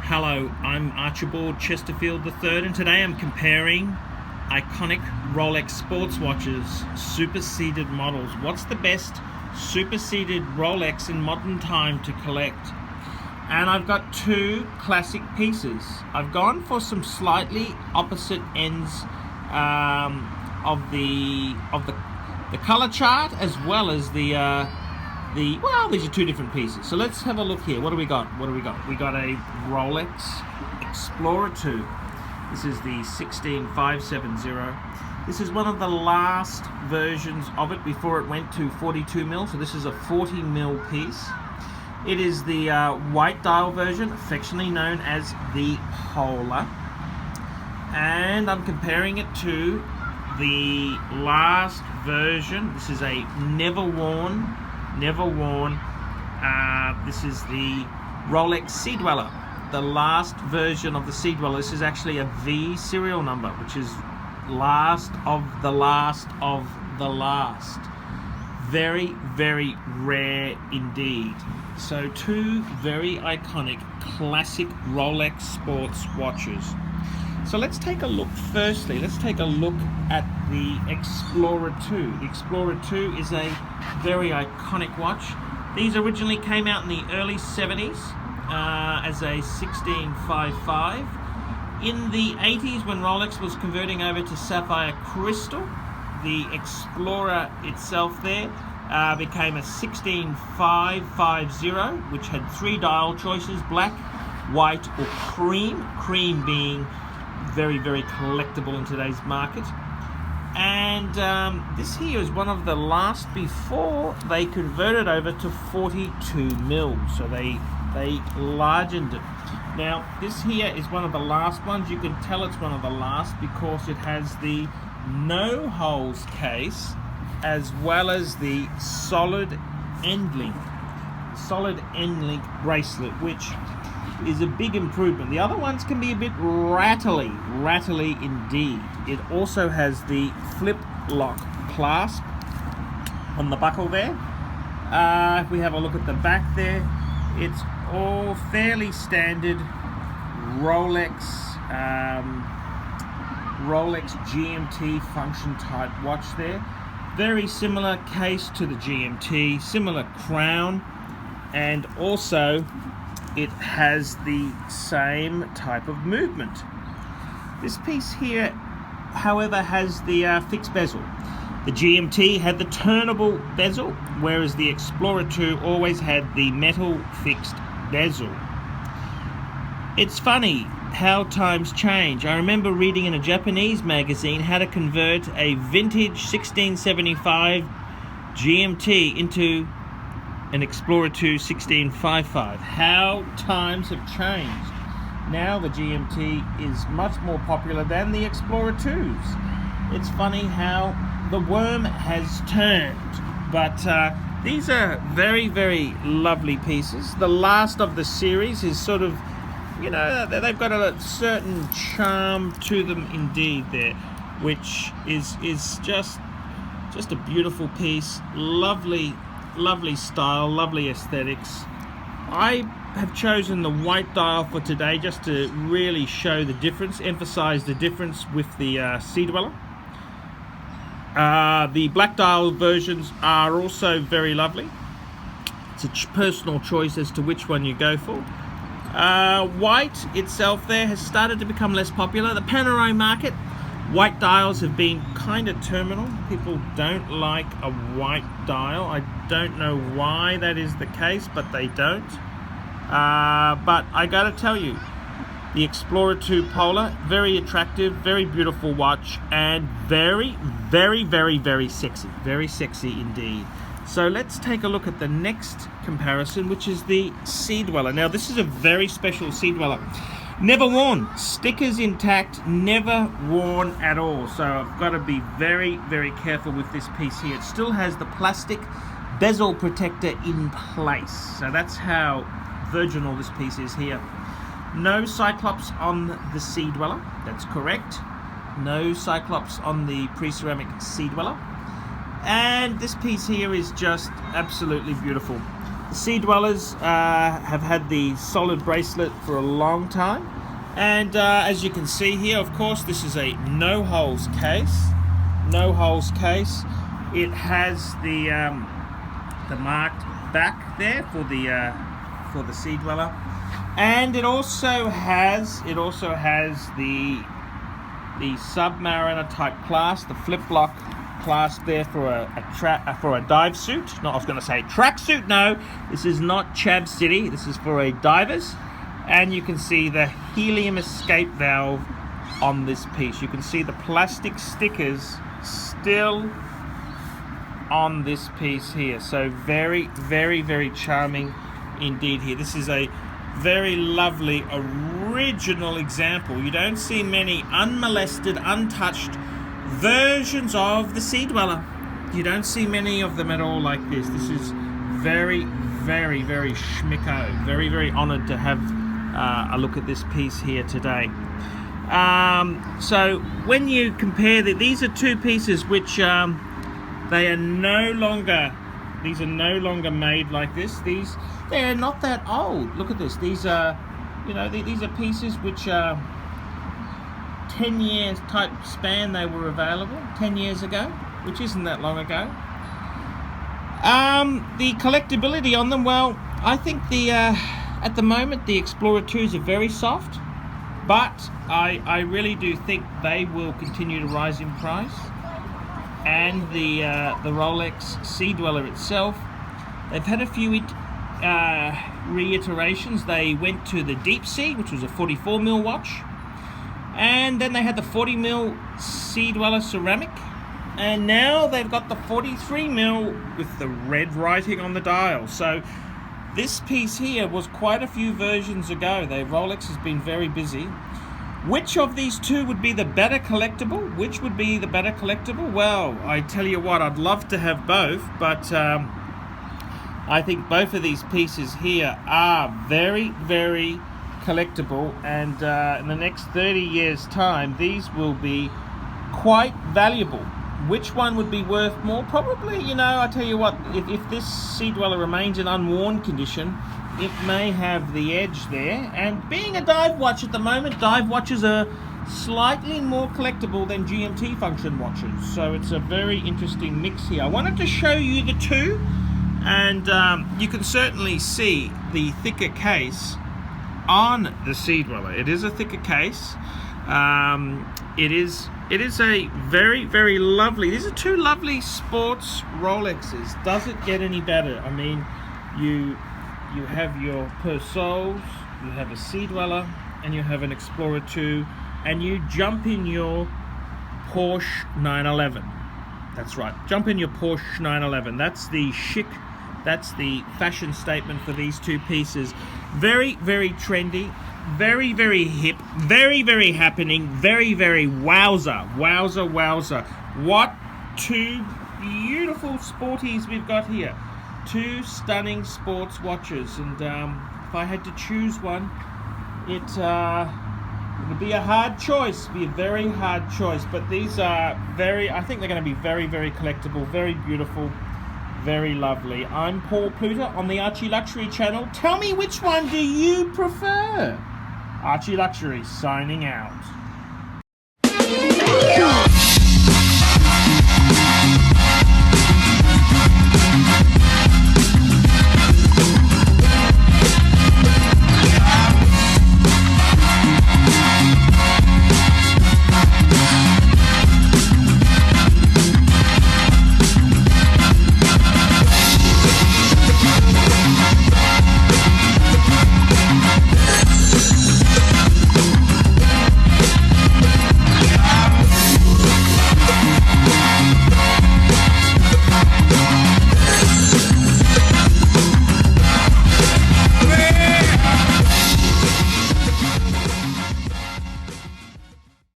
Hello, I'm Archibald Chesterfield III, and today I'm comparing iconic Rolex sports watches, superseded models. What's the best superseded Rolex in modern time to collect? And I've got two classic pieces. I've gone for some slightly opposite ends of the color chart, as well as well, these are two different pieces. So let's have a look here. What do we got? We got a Rolex Explorer 2. This is the 16570. This is one of the last versions of it before it went to 42mm. So this is a 40mm piece. It is the white dial version, affectionately known as the Polar. And I'm comparing it to the last version. This is a never worn. This is the Rolex Sea Dweller, the last version of the Sea Dweller. This is actually a V serial number, which is last of the last of the last. Very, very rare indeed. So two very iconic classic Rolex sports watches. So let's take a look. Firstly, let's take a look at the Explorer 2. The Explorer 2 is a very iconic watch. These originally came out in the early 70s as a 1655. In the 80s, when Rolex was converting over to sapphire crystal, the Explorer itself there became a 16550, which had three dial choices: black, white, or cream. Cream being very, very collectible in today's market. And this here is one of the last before they converted over to 42mm. So they largened it. Now this here is one of the last ones. You can tell it's one of the last because it has the no holes case, as well as the solid end link bracelet, which is a big improvement. The other ones can be a bit rattly indeed. It also has the flip lock clasp on the buckle there. If we have a look at the back there, it's all fairly standard Rolex GMT function type watch there. Very similar case to the GMT, similar crown, and also it has the same type of movement. This piece here, however, has the fixed bezel. The GMT had the turnable bezel, whereas the Explorer 2 always had the metal fixed bezel. It's funny how times change. I remember reading in a Japanese magazine how to convert a vintage 1675 GMT into an Explorer 2 1655. How times have changed. Now the GMT is much more popular than the Explorer 2s. It's funny how the worm has turned. But these are very, very lovely pieces. The last of the series is sort of, you know, they've got a certain charm to them indeed there, which is just a beautiful piece. Lovely style, lovely aesthetics. I have chosen the white dial for today just to really show the difference, emphasize the difference with the Sea Dweller. The black dial versions are also very lovely. It's a personal choice as to which one you go for. White itself there has started to become less popular. The Panerai market, white dials have been kind of terminal. People don't like a white dial. I don't know why that is the case, but they don't. But I gotta tell you, the Explorer 2 Polar, very attractive, very beautiful watch, and very, very, very, very sexy. Very sexy indeed. So let's take a look at the next comparison, which is the Sea Dweller. Now this is a very special Sea Dweller. Never worn, stickers intact, never worn at all. So I've got to be very, very careful with this piece here. It still has the plastic bezel protector in place. So that's how virginal this piece is here. No Cyclops on the Sea Dweller, that's correct. No Cyclops on the pre-ceramic Sea Dweller. And this piece here is just absolutely beautiful. Sea Dwellers have had the solid bracelet for a long time, and as you can see here, of course, this is a no holes case. No holes case. It has the marked back there for the Sea Dweller, and it also has the Submariner type clasp, the flip block clasp there for a dive suit. No, I was going to say track suit. No, this is not Chav City. This is for a divers, and you can see the helium escape valve on this piece. You can see the plastic stickers still on this piece here. So very, very, very charming indeed here. This is a very lovely original example. You don't see many unmolested, untouched versions of the Sea Dweller. You don't see many of them at all like this. This is very, very, very schmicko. Very, very honoured to have a look at this piece here today. So when you compare these are two pieces which they are no longer made like this. They're not that old. Look at this. These are, these are pieces which are 10 years type span. They were available 10 years ago, which isn't that long ago. The collectability on them, well, I think at the moment the Explorer 2s are very soft, but I really do think they will continue to rise in price. And the Rolex Sea Dweller itself, they've had a few reiterations. They went to the Deep Sea, which was a 44mm watch, and then they had the 40mm Sea Dweller ceramic, and now they've got the 43mm with the red writing on the dial. So this piece here was quite a few versions ago. Rolex has been very busy. Which of these two would be the better collectible? Which would be the better collectible? Well, I tell you what, I'd love to have both, but I think both of these pieces here are very, very collectible, and in the next 30 years' time, these will be quite valuable. Which one would be worth more? Probably, I tell you what, if this Sea Dweller remains in unworn condition, it may have the edge there. And being a dive watch at the moment, dive watches are slightly more collectible than GMT function watches. So it's a very interesting mix here. I wanted to show you the two, and you can certainly see the thicker case on the Sea Dweller. It is a thicker case. It is a very, very lovely. These are two lovely sports Rolexes. Does it get any better? I mean, you have your Persols, you have a Sea Dweller, and you have an Explorer 2, and you jump in your Porsche 911. That's right, jump in your Porsche 911. That's the chic, that's the fashion statement for these two pieces. Very, very trendy, very, very hip, very, very happening, very, very wowza, wowza, wowza. What two beautiful sporties we've got here. Two stunning sports watches, and if I had to choose one, it would be a hard choice, be a very hard choice, but these are I think they're going to be very, very collectible, very beautiful, very lovely. I'm Paul Pluter on the ArchieLuxury channel. Tell me, which one do you prefer? ArchieLuxury signing out.